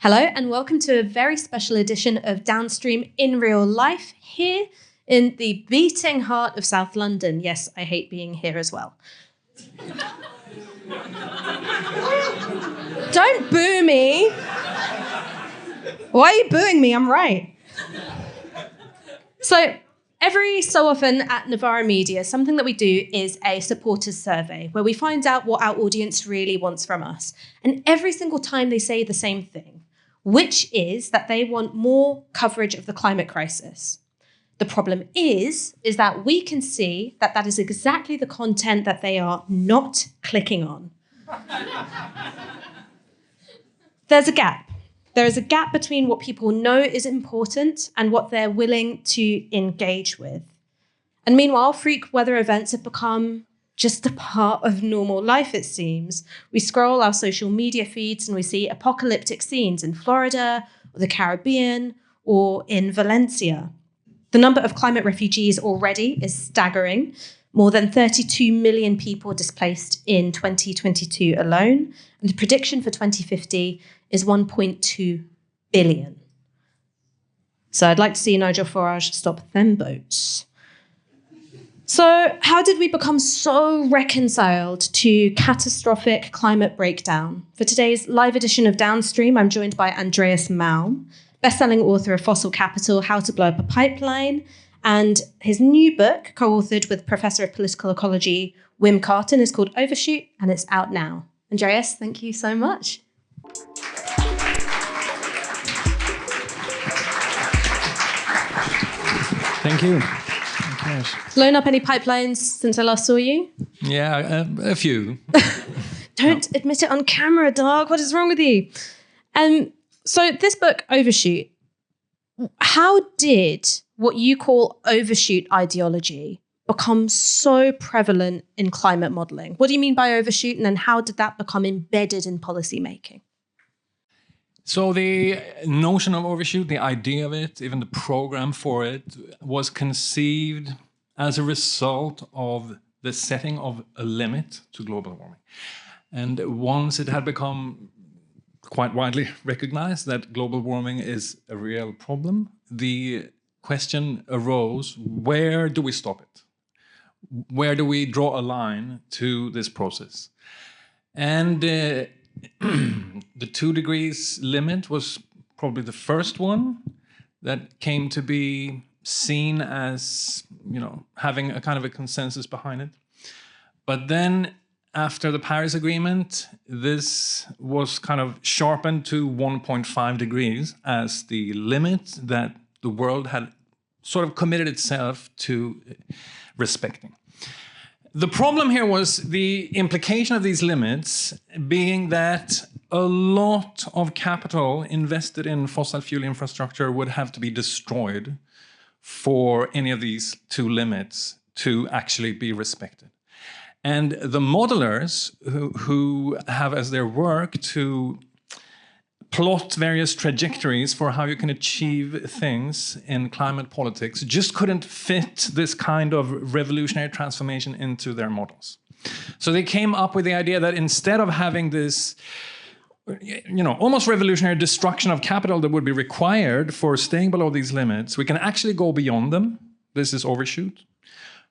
Hello and welcome to a very special edition of Downstream in real life here in the beating heart of South London. Yes, I hate being here as well. Don't boo me. Why are you booing me? I'm right. So every so often at Novara Media, something that we do is a supporters survey where we find out what our audience really wants from us. And every single time they say the same thing, which is that they want more coverage of the climate crisis. The problem is that we can see that that is exactly the content that they are not clicking on. There's a gap. There is a gap between what people know is important and what they're willing to engage with. And meanwhile, freak weather events have become just a part of normal life, it seems. We scroll our social media feeds and we see apocalyptic scenes in Florida, or the Caribbean, or in Valencia. The number of climate refugees already is staggering. More than 32 million people displaced in 2022 alone. And the prediction for 2050 is 1.2 billion. So I'd like to see Nigel Farage stop them boats. So how did we become so reconciled to catastrophic climate breakdown? For today's live edition of Downstream, I'm joined by Andreas Malm, best-selling author of Fossil Capital, How to Blow Up a Pipeline, and his new book, co-authored with Professor of Political Ecology Wim Carton, is called Overshoot, and it's out now. Andreas, thank you so much. Thank you. Blown up any pipelines since I last saw you? Yeah, a few. Don't admit it on camera, dog. What is wrong with you? So this book, Overshoot, how did what you call overshoot ideology become so prevalent in climate modelling? What do you mean by overshoot? And then how did that become embedded in policy making? So the notion of overshoot, the idea of it, even the program for it, was conceived as a result of the setting of a limit to global warming. And once it had become quite widely recognized that global warming is a real problem, the question arose, where do we stop it? Where do we draw a line to this process? And the 2 degrees limit was probably the first one that came to be seen as, having a kind of a consensus behind it. But then after the Paris Agreement, this was kind of sharpened to 1.5 degrees as the limit that the world had sort of committed itself to respecting. The problem here was the implication of these limits being that a lot of capital invested in fossil fuel infrastructure would have to be destroyed for any of these 2 limits to actually be respected. And the modelers who have as their work to plot various trajectories for how you can achieve things in climate politics just couldn't fit this kind of revolutionary transformation into their models. So they came up with the idea that instead of having this, almost revolutionary destruction of capital that would be required for staying below these limits, we can actually go beyond them. This is overshoot.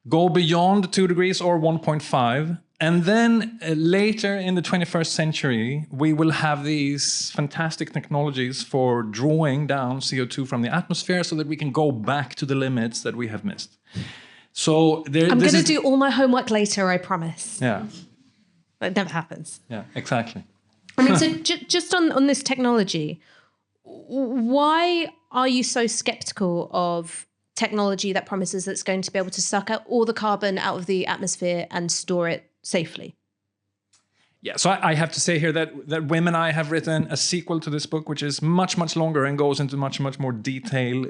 Go beyond 2 degrees or 1.5. And then later in the 21st century, we will have these fantastic technologies for drawing down CO2 from the atmosphere so that we can go back to the limits that we have missed. So I'm going to do all my homework later, I promise. Yeah. But it never happens. Yeah, exactly. I mean, so just on this technology, why are you so skeptical of technology that promises that it's going to be able to suck out all the carbon out of the atmosphere and store it safely? Yeah, so I have to say here that Wim and I have written a sequel to this book, which is much, much longer and goes into much, much more detail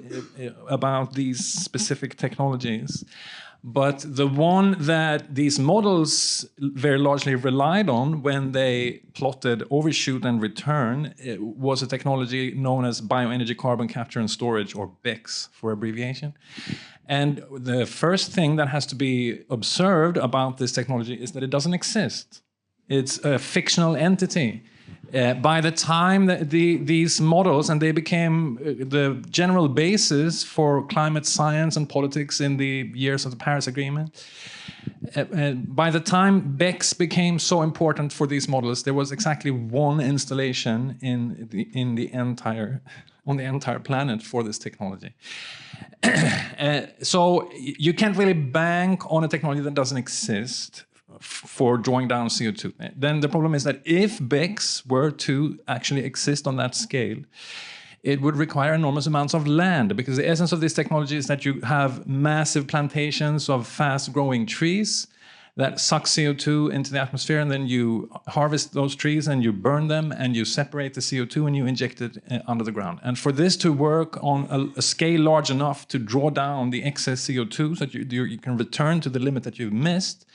about these specific technologies. But the one that these models very largely relied on when they plotted overshoot and return was a technology known as bioenergy carbon capture and storage, or BECCS for abbreviation. And the first thing that has to be observed about this technology is that it doesn't exist. It's a fictional entity. By the time that these models, and they became the general basis for climate science and politics in the years of the Paris Agreement, by the time BECCS became so important for these models, there was exactly one installation on the entire planet for this technology. So you can't really bank on a technology that doesn't exist for drawing down CO2. Then the problem is that if BECCS were to actually exist on that scale, it would require enormous amounts of land, because the essence of this technology is that you have massive plantations of fast-growing trees that suck CO2 into the atmosphere, and then you harvest those trees and you burn them and you separate the CO2 and you inject it under the ground. And for this to work on a scale large enough to draw down the excess CO2 so that you can return to the limit that you've missed,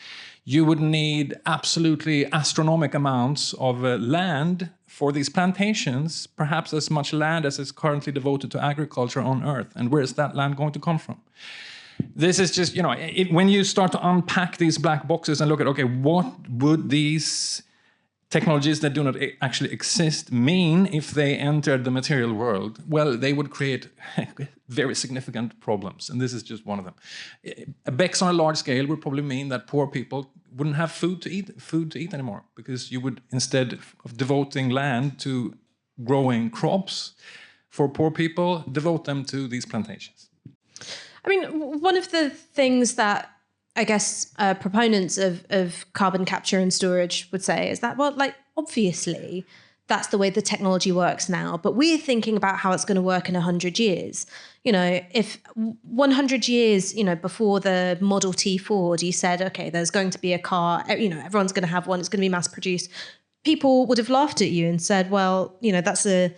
you would need absolutely astronomical amounts of land for these plantations, perhaps as much land as is currently devoted to agriculture on Earth. And where is that land going to come from? This is just, when you start to unpack these black boxes and look at, okay, what would these technologies that do not actually exist mean if they entered the material world? Well, they would create very significant problems, and this is just one of them. BECCS on a large scale would probably mean that poor people wouldn't have food to eat anymore, because you would, instead of devoting land to growing crops for poor people, devote them to these plantations. I mean, one of the things that I guess proponents of carbon capture and storage would say is that, well, like, obviously that's the way the technology works now, but we're thinking about how it's going to work in 100 years. If 100 years, before the Model T Ford, you said, okay, there's going to be a car, everyone's going to have one, it's going to be mass produced, people would have laughed at you and said, well, that's a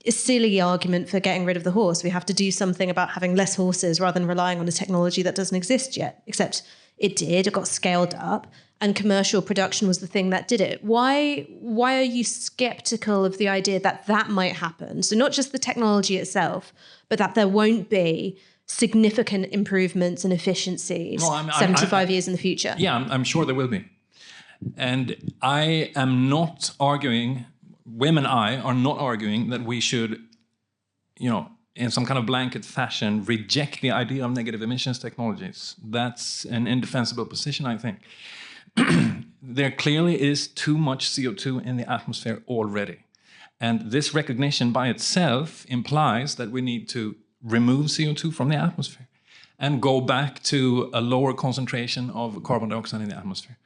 silly argument for getting rid of the horse. We have to do something about having less horses rather than relying on a technology that doesn't exist yet. Except it did. It got scaled up, and commercial production was the thing that did it. Why are you skeptical of the idea that might happen? So not just the technology itself, but that there won't be significant improvements in efficiencies 75 years in the future? Yeah, I'm sure there will be. And I am not arguing, Wim and I are not arguing that we should, in some kind of blanket fashion, reject the idea of negative emissions technologies. That's an indefensible position, I think. There clearly is too much CO2 in the atmosphere already. And this recognition by itself implies that we need to remove CO2 from the atmosphere and go back to a lower concentration of carbon dioxide in the atmosphere.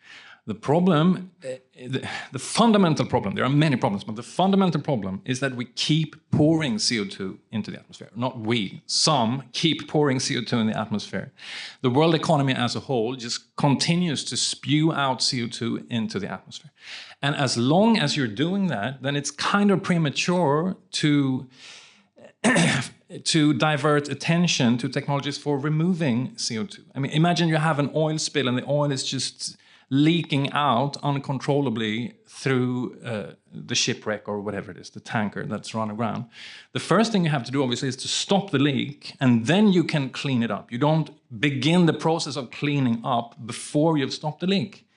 The problem, the fundamental problem, there are many problems, but the fundamental problem is that we keep pouring CO2 into the atmosphere. Not we, some keep pouring CO2 in the atmosphere. The world economy as a whole just continues to spew out CO2 into the atmosphere. And as long as you're doing that, then it's kind of premature to divert attention to technologies for removing CO2. I mean, imagine you have an oil spill and the oil is just leaking out uncontrollably through the shipwreck or whatever it is, the tanker that's run aground. The first thing you have to do, obviously, is to stop the leak, and then you can clean it up. You don't begin the process of cleaning up before you've stopped the leak.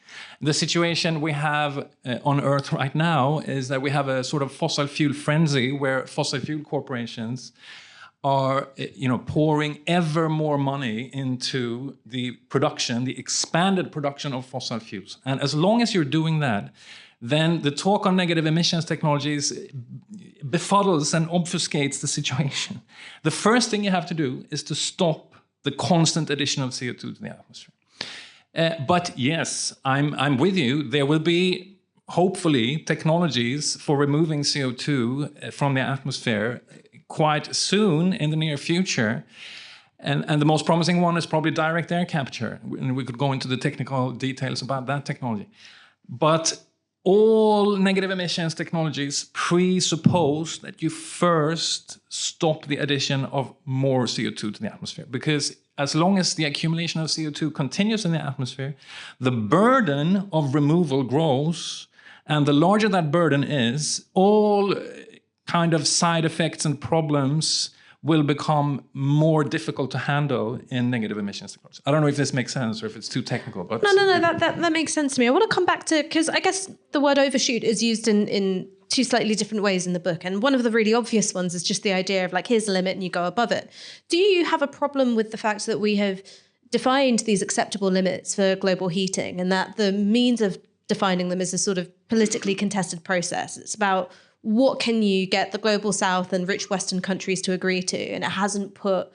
The situation we have on Earth right now is that we have a sort of fossil fuel frenzy where fossil fuel corporations are pouring ever more money into the production, the expanded production of fossil fuels. And as long as you're doing that, then the talk on negative emissions technologies befuddles and obfuscates the situation. The first thing you have to do is to stop the constant addition of CO2 to the atmosphere. But yes, I'm with you. There will be, hopefully, technologies for removing CO2 from the atmosphere quite soon in the near future. And the most promising one is probably direct air capture. And we could go into the technical details about that technology. But all negative emissions technologies presuppose that you first stop the addition of more CO2 to the atmosphere. Because as long as the accumulation of CO2 continues in the atmosphere, the burden of removal grows. And the larger that burden is, all kind of side effects and problems will become more difficult to handle in negative emissions technology. I don't know if this makes sense or if it's too technical, but no, that makes sense to me. I want to come back to, because I guess the word overshoot is used in two slightly different ways in the book, and one of the really obvious ones is just the idea of like, here's the limit and you go above it. Do you have a problem with the fact that we have defined these acceptable limits for global heating, and that the means of defining them is a sort of politically contested process? It's about what can you get the global south and rich Western countries to agree to, and it hasn't put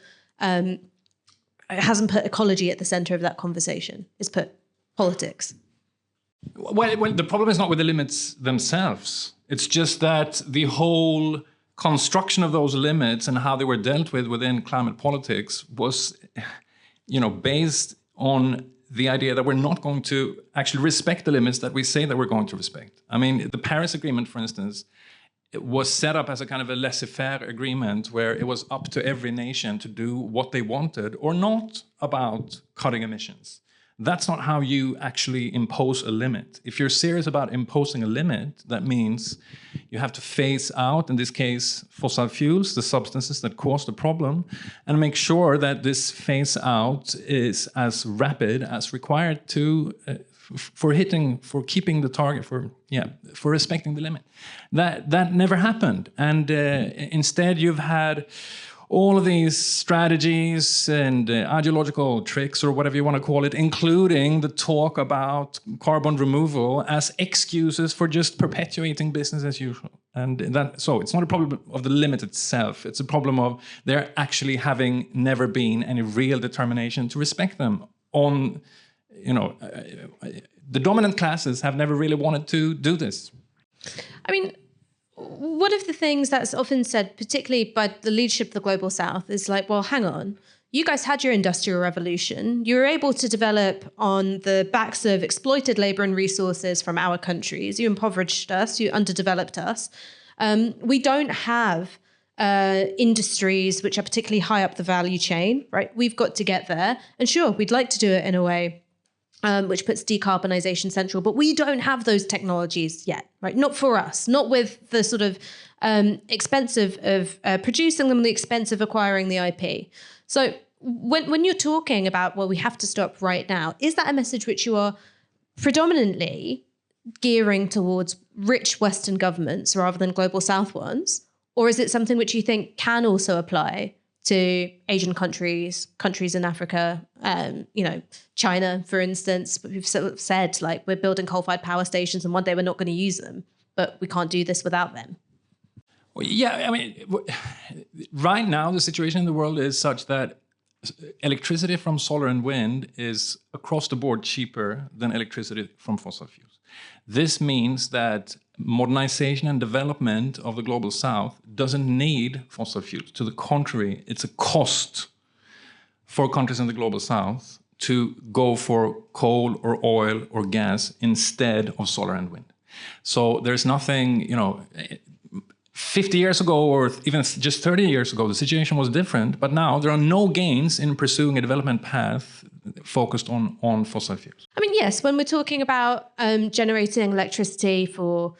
ecology at the center of that conversation. It's put politics. Well, the problem is not with the limits themselves. It's just that the whole construction of those limits and how they were dealt with within climate politics was, based on the idea that we're not going to actually respect the limits that we say that we're going to respect. I mean, the Paris Agreement, for instance, it was set up as a kind of a laissez-faire agreement where it was up to every nation to do what they wanted or not about cutting emissions. That's not how you actually impose a limit. If you're serious about imposing a limit, that means you have to phase out, in this case, fossil fuels, the substances that cause the problem, and make sure that this phase out is as rapid as required to for keeping the target, for respecting the limit. That never happened, and instead you've had all of these strategies and ideological tricks, or whatever you want to call it, including the talk about carbon removal as excuses for just perpetuating business as usual. So it's not a problem of the limit itself. It's a problem of there actually having never been any real determination to respect them. The dominant classes have never really wanted to do this. I mean, one of the things that's often said, particularly by the leadership of the Global South, is like, well, hang on. You guys had your industrial revolution. You were able to develop on the backs of exploited labor and resources from our countries. You impoverished us. You underdeveloped us. We don't have industries which are particularly high up the value chain, right? We've got to get there. And sure, we'd like to do it in a way which puts decarbonisation central, but we don't have those technologies yet, right? Not for us, not with the sort of expense of producing them, the expense of acquiring the IP. So when you're talking about, well, we have to stop right now, is that a message which you are predominantly gearing towards rich Western governments rather than global South ones? Or is it something which you think can also apply to Asian countries in Africa, China, for instance? We've sort of said, like, we're building coal-fired power stations and one day we're not going to use them, but we can't do this without them. Well, yeah, I mean, right now the situation in the world is such that electricity from solar and wind is across the board cheaper than electricity from fossil fuels. This means that modernization and development of the global south doesn't need fossil fuels. To the contrary, it's a cost for countries in the global south to go for coal or oil or gas instead of solar and wind. So there's nothing, 50 years ago or even just 30 years ago, the situation was different, but now there are no gains in pursuing a development path focused on fossil fuels. I mean, yes, when we're talking about generating electricity for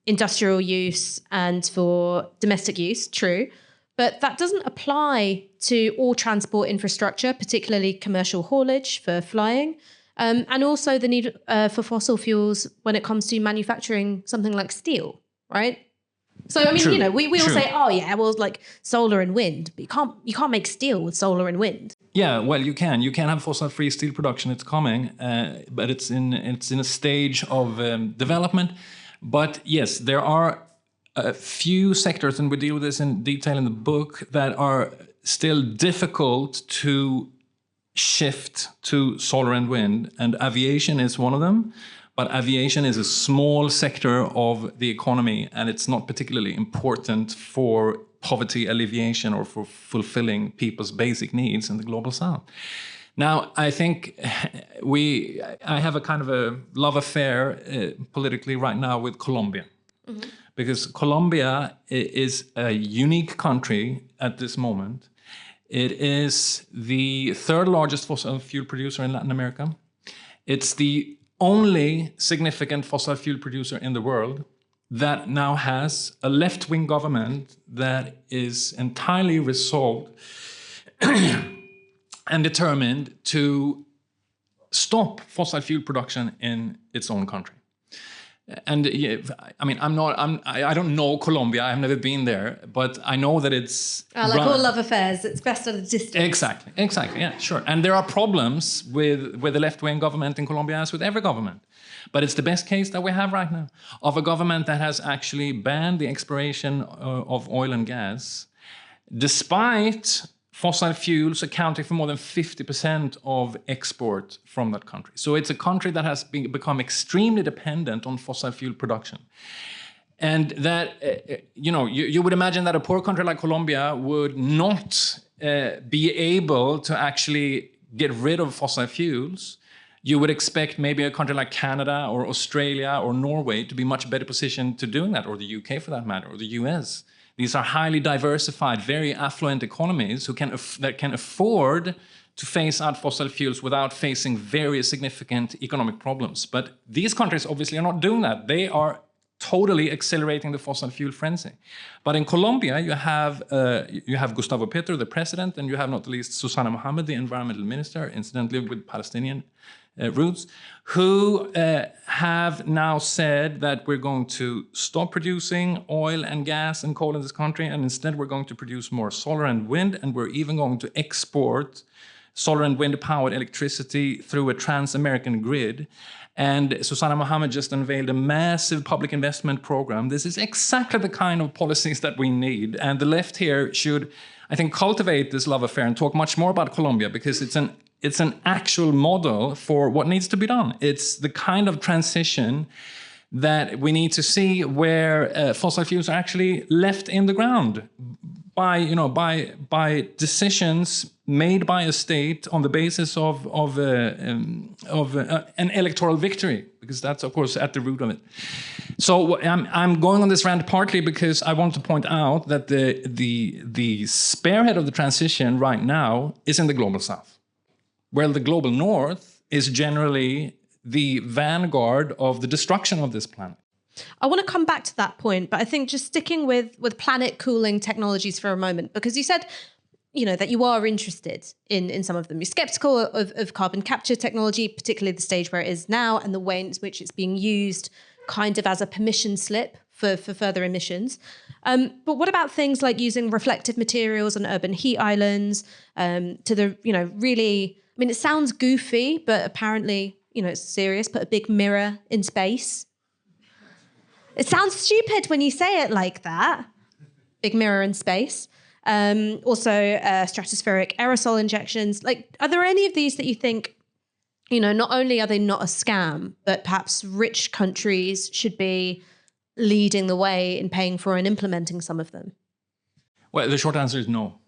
industrial use and for domestic use, true, but that doesn't apply to all transport infrastructure, particularly commercial haulage for flying, and also the need for fossil fuels when it comes to manufacturing something like steel, right? So, I mean, True. We all say, oh, yeah, well, like solar and wind, but you can't make steel with solar and wind. Yeah, well, you can. You can have fossil-free steel production. It's coming, but it's in a stage of development. But yes, there are a few sectors, and we deal with this in detail in the book, that are still difficult to shift to solar and wind, and aviation is one of them. But aviation is a small sector of the economy, and it's not particularly important for poverty alleviation or for fulfilling people's basic needs in the global south. Now, I think I have a kind of a love affair politically right now with Colombia. Mm-hmm. Because Colombia is a unique country at this moment. It is the third largest fossil fuel producer in Latin America. It's the only significant fossil fuel producer in the world. that now has a left-wing government that is entirely resolved and determined to stop fossil fuel production in its own country. And I mean, I don't know Colombia. I've never been there, but I know that it's like all love affairs. It's best at a distance. Exactly. Yeah, sure. And there are problems with the left-wing government in Colombia, as with every government. But it's the best case that we have right now of a government that has actually banned the exploration of oil and gas, despite fossil fuels accounting for more than 50% of export from that country. So it's a country that has become extremely dependent on fossil fuel production. And that, you would imagine that a poor country like Colombia would not be able to actually get rid of fossil fuels. You would expect maybe a country like Canada or Australia or Norway to be much better positioned to doing that, or the UK for that matter, or the US. These are highly diversified, very affluent economies that can afford to phase out fossil fuels without facing very significant economic problems. But these countries obviously are not doing that. They are totally accelerating the fossil fuel frenzy. But in Colombia, you have Gustavo Petro, the president, and you have not the least Susana Mohammed, the environmental minister, incidentally with Palestinian roots, who have now said that we're going to stop producing oil and gas and coal in this country, and instead we're going to produce more solar and wind, and we're even going to export solar and wind-powered electricity through a trans-American grid. And Susana Mohammed just unveiled a massive public investment program. This is exactly the kind of policies that we need, and the left here should, I think, cultivate this love affair and talk much more about Colombia, because it's an actual model for what needs to be done. It's the kind of transition that we need to see, where fossil fuels are actually left in the ground by decisions made by a state on the basis of an electoral victory, because that's of course at the root of it. So I'm going on this rant partly because I want to point out that the spearhead of the transition right now is in the global south, where the global north is generally the vanguard of the destruction of this planet. I want to come back to that point, but I think just sticking with planet cooling technologies for a moment, because you said, that you are interested in some of them. You're skeptical of carbon capture technology, particularly the stage where it is now and the way in which it's being used kind of as a permission slip for further emissions. But what about things like using reflective materials on urban heat islands to the, really, I mean, it sounds goofy, but apparently, it's serious, put a big mirror in space. It sounds stupid when you say it like that. Big mirror in space. Also, stratospheric aerosol injections. Like, are there any of these that you think, not only are they not a scam, but perhaps rich countries should be leading the way in paying for and implementing some of them? Well, the short answer is no.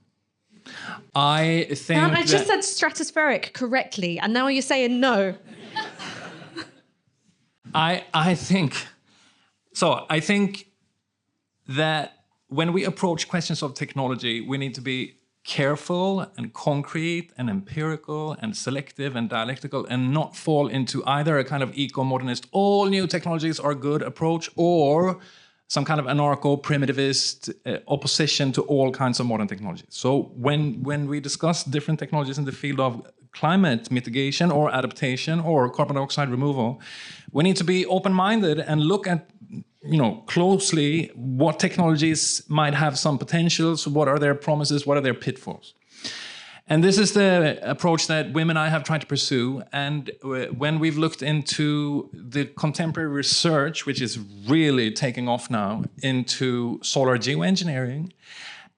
I think I just said stratospheric correctly, and now you're saying no. I think that when we approach questions of technology, we need to be careful and concrete and empirical and selective and dialectical, and not fall into either a kind of eco-modernist, all new technologies are good approach, or some kind of anarcho-primitivist opposition to all kinds of modern technologies. So when we discuss different technologies in the field of climate mitigation or adaptation or carbon dioxide removal, we need to be open-minded and look at closely what technologies might have some potentials, what are their promises, what are their pitfalls. And this is the approach that Wim and I have tried to pursue. And when we've looked into the contemporary research, which is really taking off now, into solar geoengineering,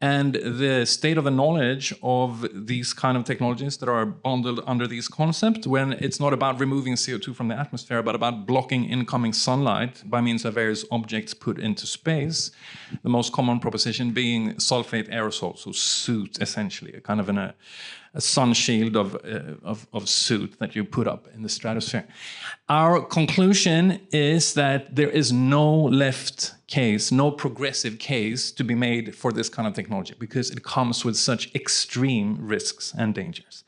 and the state of the knowledge of these kind of technologies that are bundled under these concepts, when it's not about removing CO2 from the atmosphere, but about blocking incoming sunlight by means of various objects put into space, the most common proposition being sulfate aerosol, so soot, essentially, a kind of a sun shield of soot that you put up in the stratosphere. Our conclusion is that there is no left case, no progressive case to be made for this kind of technology, because it comes with such extreme risks and dangers.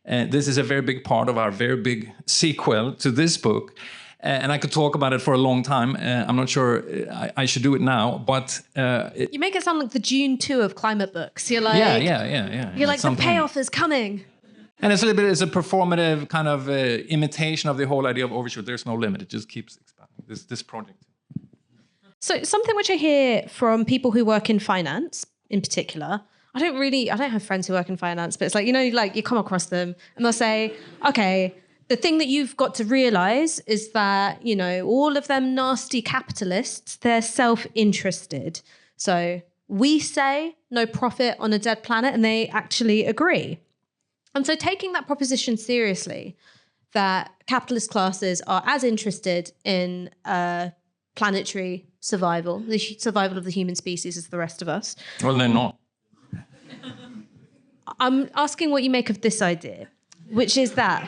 This is a very big part of our very big sequel to this book. And I could talk about it for a long time. I'm not sure I should do it now, but... you make it sound like the June 2 of climate books. You're like... Yeah. You're like, the payoff is coming. And it's a little bit, it's a performative kind of imitation of the whole idea of Overshoot. There's no limit. It just keeps expanding, this project. So something which I hear from people who work in finance in particular, I don't have friends who work in finance, but it's like, like you come across them and they'll say, okay, the thing that you've got to realize is that, all of them nasty capitalists, they're self-interested. So we say no profit on a dead planet, and they actually agree. And so taking that proposition seriously, that capitalist classes are as interested in planetary survival, the survival of the human species as the rest of us. Well, they're not. I'm asking what you make of this idea, which is that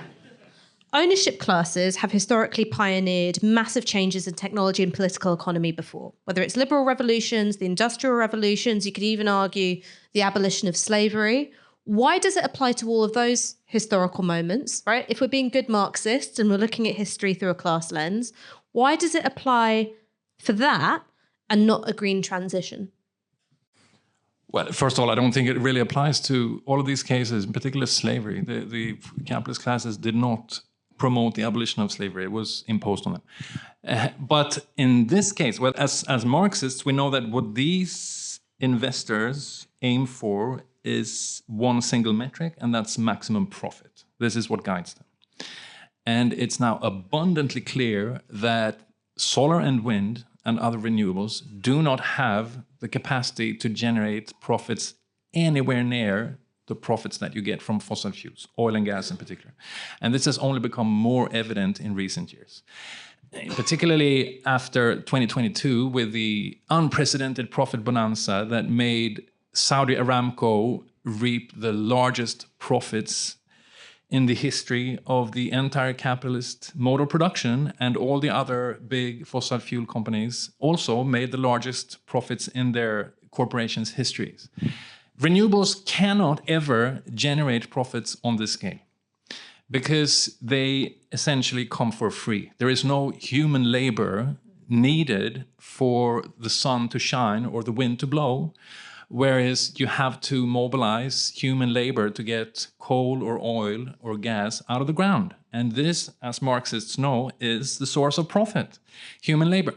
ownership classes have historically pioneered massive changes in technology and political economy before, whether it's liberal revolutions, the industrial revolutions, you could even argue the abolition of slavery. Why does it apply to all of those historical moments, right? If we're being good Marxists and we're looking at history through a class lens, why does it apply for that and not a green transition? Well, first of all, I don't think it really applies to all of these cases, in particular slavery. The capitalist classes did not promote the abolition of slavery. It was imposed on them. But in this case, well, as Marxists, we know that what these investors aim for is one single metric, and that's maximum profit. This is what guides them. And it's now abundantly clear that solar and wind and other renewables do not have the capacity to generate profits anywhere near the profits that you get from fossil fuels, oil and gas in particular. And this has only become more evident in recent years, particularly after 2022 with the unprecedented profit bonanza that made Saudi Aramco reap the largest profits in the history of the entire capitalist mode of production, and all the other big fossil fuel companies also made the largest profits in their corporations' histories. Renewables cannot ever generate profits on this scale because they essentially come for free. There is no human labor needed for the sun to shine or the wind to blow, whereas you have to mobilize human labor to get coal or oil or gas out of the ground. And this, as Marxists know, is the source of profit, human labor.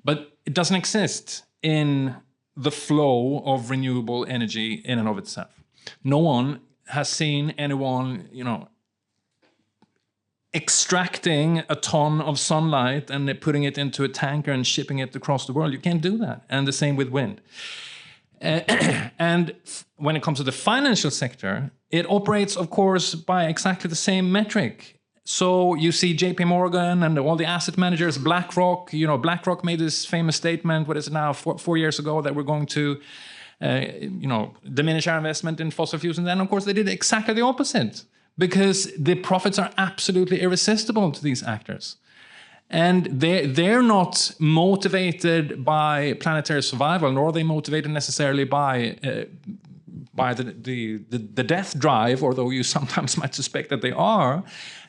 But it doesn't exist in the flow of renewable energy in and of itself. No one has seen anyone, extracting a ton of sunlight and putting it into a tanker and shipping it across the world. You can't do that. And the same with wind. And when it comes to the financial sector, it operates, of course, by exactly the same metric. So you see JP Morgan and all the asset managers, BlackRock, BlackRock made this famous statement, what is it now, four years ago, that we're going to, diminish our investment in fossil fuels. And then, of course, they did exactly the opposite because the profits are absolutely irresistible to these actors. And they're not motivated by planetary survival, nor are they motivated necessarily by the death drive, although you sometimes might suspect that they are.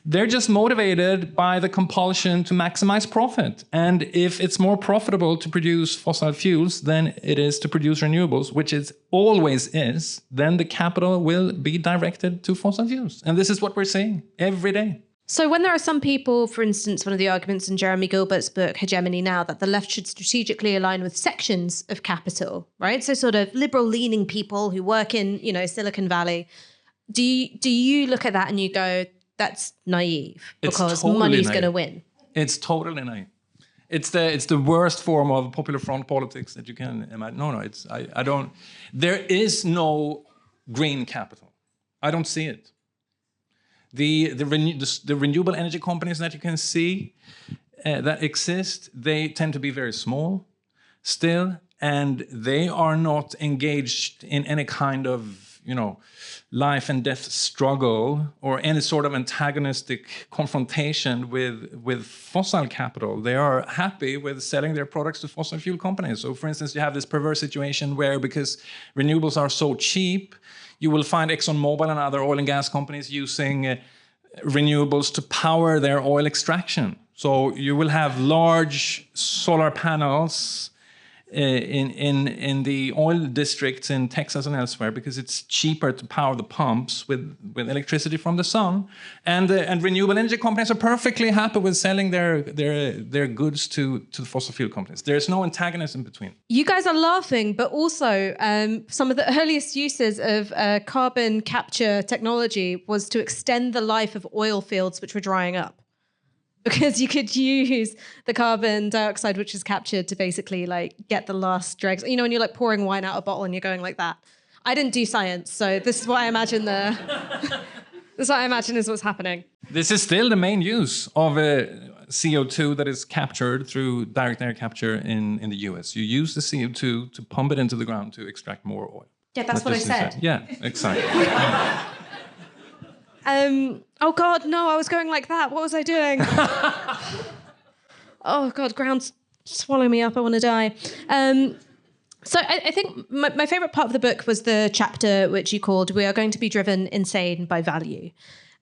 They're just motivated by the compulsion to maximize profit. And if it's more profitable to produce fossil fuels than it is to produce renewables, which it always is, then the capital will be directed to fossil fuels. And this is what we're seeing every day. So when there are some people, for instance, one of the arguments in Jeremy Gilbert's book, Hegemony Now, that the left should strategically align with sections of capital, right? So sort of liberal-leaning people who work in, Silicon Valley. Do you look at that and you go, that's naive because money's going to win? It's totally naive. It's the worst form of popular front politics that you can imagine. No, I don't. There is no green capital. I don't see it. The renewable energy companies that you can see that exist, they tend to be very small still, and they are not engaged in any kind of, life and death struggle or any sort of antagonistic confrontation with fossil capital. They are happy with selling their products to fossil fuel companies. So, for instance, you have this perverse situation where, because renewables are so cheap, you will find ExxonMobil and other oil and gas companies using renewables to power their oil extraction. So you will have large solar panels in the oil districts in Texas and elsewhere, because it's cheaper to power the pumps with electricity from the sun, and renewable energy companies are perfectly happy with selling their goods to the fossil fuel companies. There's no antagonism between. You guys are laughing, but also some of the earliest uses of carbon capture technology was to extend the life of oil fields which were drying up. Because you could use the carbon dioxide, which is captured, to basically like get the last dregs. You know, when you're like pouring wine out of a bottle and you're going like that. I didn't do science, so this is what I imagine this is what I imagine is what's happening. This is still the main use of CO2 that is captured through direct air capture in the US. You use the CO2 to pump it into the ground to extract more oil. Yeah, that's what I said. Yeah, exactly. Oh God, no, I was going like that. What was I doing? Oh God, ground, swallow me up. I want to die. So I think my favorite part of the book was the chapter which you called "We Are Going to Be Driven Insane by Value."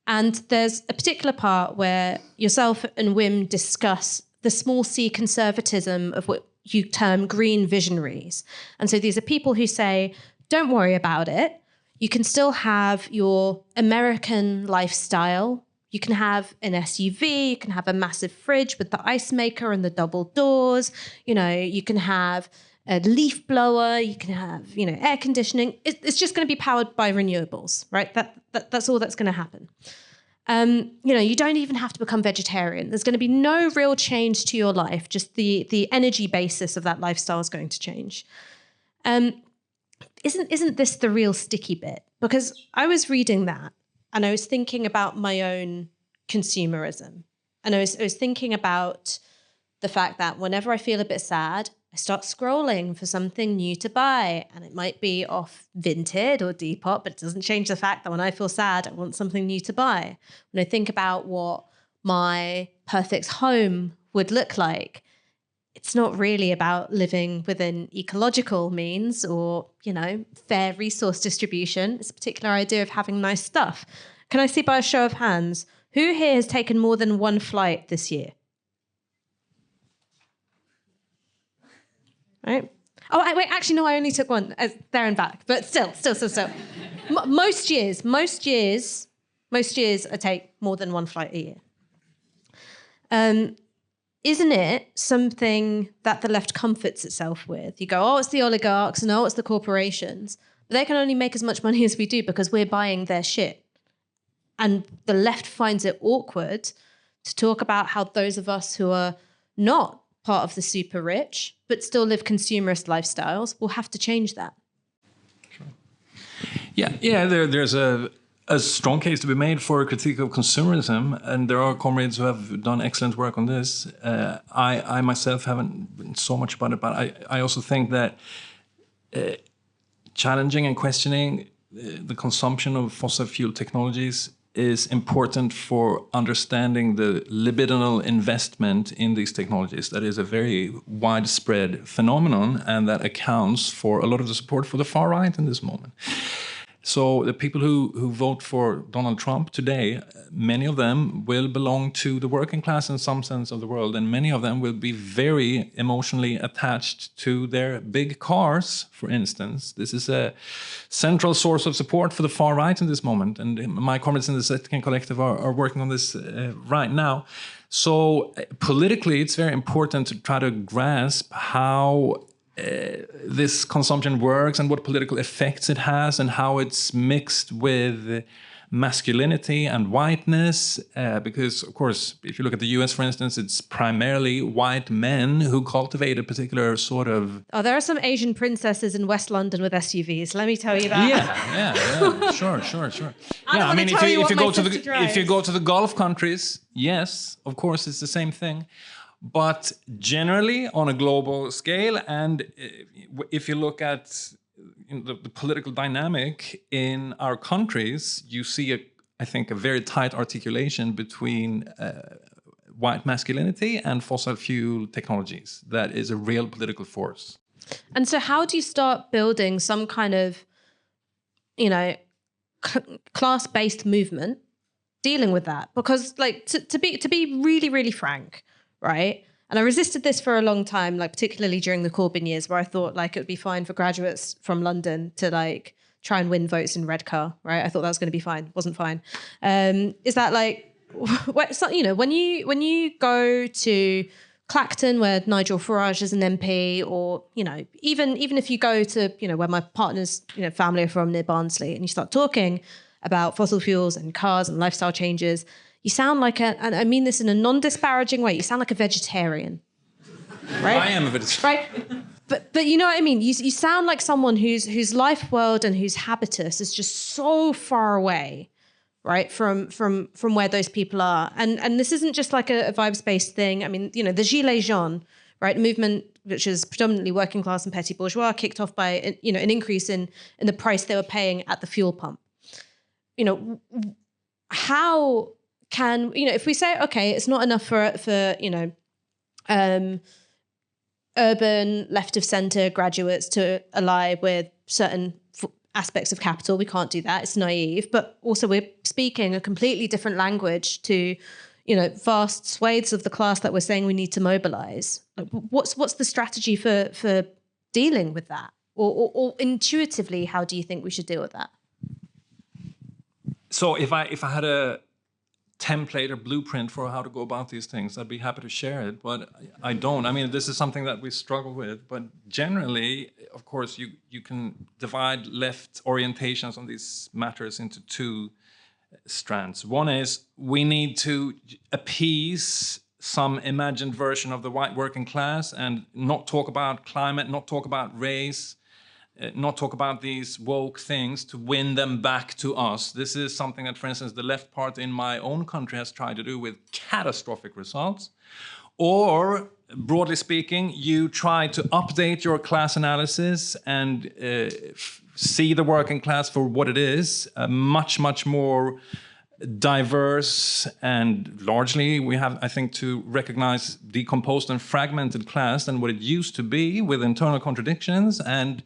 And there's a particular part where yourself and Wim discuss the small c conservatism of what you term green visionaries. And so these are people who say, don't worry about it. You can still have your American lifestyle. You can have an SUV. You can have a massive fridge with the ice maker and the double doors. You know, you can have a leaf blower. You can have, you know, air conditioning. It's just going to be powered by renewables, right? That's all that's going to happen. You know, you don't even have to become vegetarian. There's going to be no real change to your life. Just the energy basis of that lifestyle is going to change. Isn't this the real sticky bit? Because I was reading that and I was thinking about my own consumerism. And I was thinking about the fact that whenever I feel a bit sad, I start scrolling for something new to buy. And it might be off Vinted or Depop, but it doesn't change the fact that when I feel sad, I want something new to buy. When I think about what my perfect home would look like, it's not really about living within ecological means or, you know, fair resource distribution. It's a particular idea of having nice stuff. Can I see by a show of hands, who here has taken more than one flight this year? Right? Oh, wait, actually, no, I only took one there and back, but still. Most years, I take more than one flight a year. Isn't it something that the left comforts itself with? You go, oh, it's the oligarchs, and oh, it's the corporations. But they can only make as much money as we do because we're buying their shit. And the left finds it awkward to talk about how those of us who are not part of the super rich, but still live consumerist lifestyles, will have to change that. Sure. Yeah. There's a strong case to be made for a critique of consumerism, and there are comrades who have done excellent work on this. I myself haven't been so much about it, but I also think that challenging and questioning the consumption of fossil fuel technologies is important for understanding the libidinal investment in these technologies. That is a very widespread phenomenon, and that accounts for a lot of the support for the far right in this moment. So the people who vote for Donald Trump today, many of them will belong to the working class in some sense of the world, and many of them will be very emotionally attached to their big cars, for instance. This is a central source of support for the far right in this moment, and my comrades in the Second Collective are working on this right now. So politically, it's very important to try to grasp how this consumption works and what political effects it has, and how it's mixed with masculinity and whiteness. Because, of course, if you look at the US, for instance, it's primarily white men who cultivate a particular sort of... Oh, there are some Asian princesses in West London with SUVs. Let me tell you that. Yeah. Sure. Yeah, I mean, if you go to the Gulf countries, yes, of course, it's the same thing. But generally, on a global scale, and if you look at the political dynamic in our countries, you see, I think, a very tight articulation between white masculinity and fossil fuel technologies. That is a real political force. And so how do you start building some kind of, you know, class-based movement dealing with that? Because like to be really, really frank, right? And I resisted this for a long time, like particularly during the Corbyn years, where I thought like it would be fine for graduates from London to like try and win votes in Redcar, right? I thought that was going to be fine. Wasn't fine. Is that like, when you go to Clacton, where Nigel Farage is an MP, or even if you go to where my partner's family are from, near Barnsley, and you start talking about fossil fuels and cars and lifestyle changes, you sound like and I mean this in a non-disparaging way, you sound like a vegetarian, right? I am a vegetarian. Right? But you know what I mean? You sound like someone whose life world and whose habitus is just so far away, right, from where those people are. And this isn't just like a vibes-based thing. I mean, the Gilets jaunes, right, movement, which is predominantly working class and petty bourgeois, kicked off by an increase in the price they were paying at the fuel pump. How can if we say, okay, it's not enough for urban left of centre graduates to ally with certain aspects of capital, we can't do that. It's naive. But also we're speaking a completely different language to, vast swathes of the class that we're saying we need to mobilise. Like, what's the strategy for dealing with that? Or intuitively, how do you think we should deal with that? So if I had a template or blueprint for how to go about these things, I'd be happy to share it, but I don't. I mean, this is something that we struggle with, but generally, of course, you can divide left orientations on these matters into two strands. One is we need to appease some imagined version of the white working class and not talk about climate, not talk about race, not talk about these woke things to win them back to us. This is something that, for instance, the left party in my own country has tried to do with catastrophic results. Or, broadly speaking, you try to update your class analysis and see the working class for what it is, much, much more diverse, and largely we have, I think, to recognize decomposed and fragmented class than what it used to be, with internal contradictions. And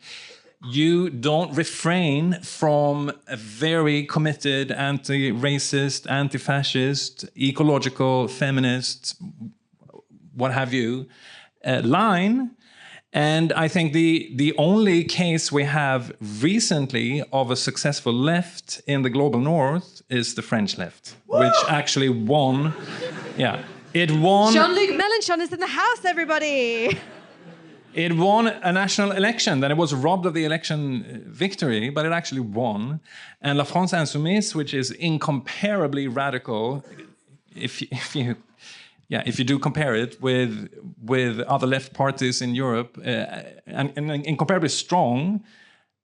you don't refrain from a very committed anti-racist, anti-fascist, ecological, feminist, what have you, line. And I think the only case we have recently of a successful left in the global north is the French left, which actually won. Yeah, it won. Jean-Luc Mélenchon is in the house, everybody. It won a national election. Then it was robbed of the election victory, but it actually won. And La France Insoumise, which is incomparably radical, if you do compare it with other left parties in Europe, and incomparably strong,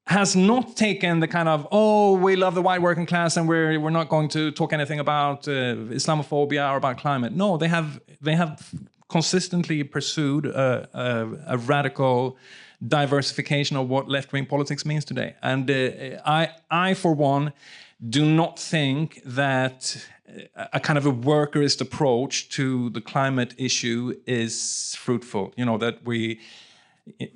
has not taken the kind of, oh, we love the white working class and we're not going to talk anything about Islamophobia or about climate. No, they have consistently pursued a radical diversification of what left-wing politics means today. And I, for one, do not think that a kind of a workerist approach to the climate issue is fruitful. That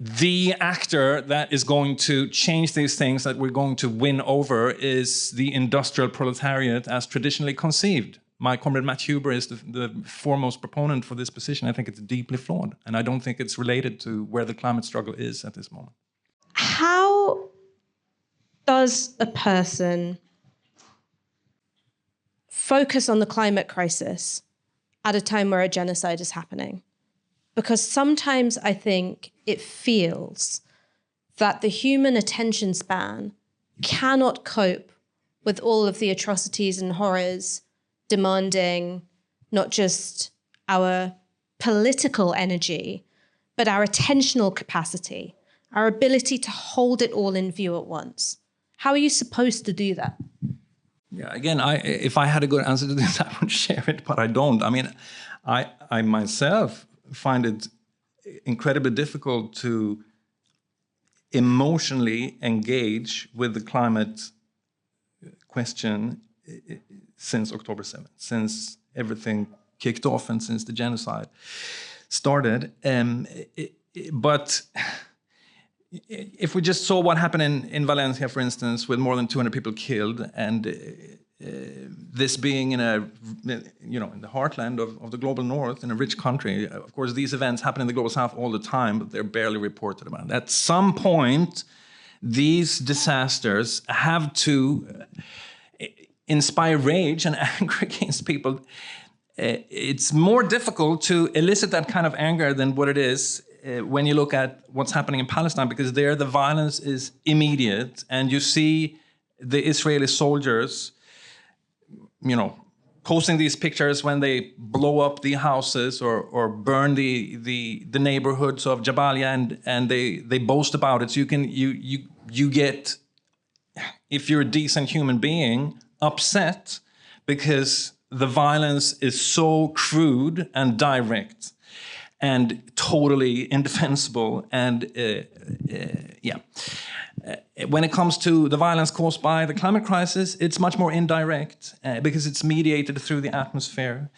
the actor that is going to change these things, that we're going to win over, is the industrial proletariat as traditionally conceived. My comrade Matt Huber is the foremost proponent for this position. I think it's deeply flawed, and I don't think it's related to where the climate struggle is at this moment. How does a person focus on the climate crisis at a time where a genocide is happening? Because sometimes I think it feels that the human attention span cannot cope with all of the atrocities and horrors demanding not just our political energy, but our attentional capacity, our ability to hold it all in view at once. How are you supposed to do that? Yeah, again, if I had a good answer to this, I would share it, but I don't. I mean, I myself find it incredibly difficult to emotionally engage with the climate question since October 7th, since everything kicked off and since the genocide started. But if we just saw what happened in Valencia, for instance, with more than 200 people killed, and this being in a, in the heartland of the global north, in a rich country, of course, these events happen in the global south all the time, but they're barely reported about. At some point, these disasters have to inspire rage and anger against people. It's more difficult to elicit that kind of anger than what it is when you look at what's happening in Palestine, because there the violence is immediate, and you see the Israeli soldiers, posting these pictures when they blow up the houses or burn the neighborhoods of Jabalia, and they boast about it. So you get, if you're a decent human being, upset because the violence is so crude and direct and totally indefensible. And when it comes to the violence caused by the climate crisis, it's much more indirect because it's mediated through the atmosphere.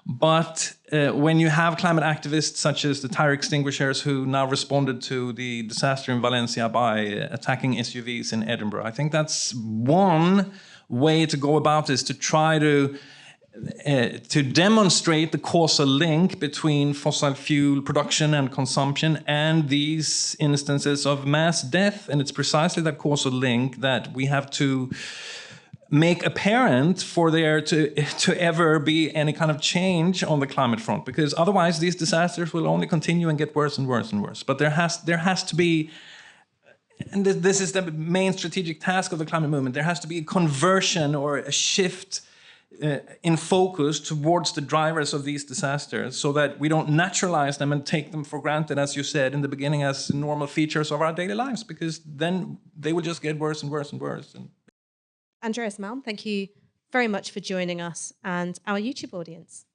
But when you have climate activists such as the tire extinguishers who now responded to the disaster in Valencia by attacking SUVs in Edinburgh, I think that's one way to go about this, to try to demonstrate the causal link between fossil fuel production and consumption and these instances of mass death. And it's precisely that causal link that we have to make apparent for there to ever be any kind of change on the climate front, because otherwise these disasters will only continue and get worse and worse and worse. But there has to be, and this is the main strategic task of the climate movement, there has to be a conversion or a shift in focus towards the drivers of these disasters, so that we don't naturalize them and take them for granted, as you said in the beginning, as normal features of our daily lives, because then they will just get worse and worse and worse. Andreas Malm, thank you very much for joining us and our YouTube audience.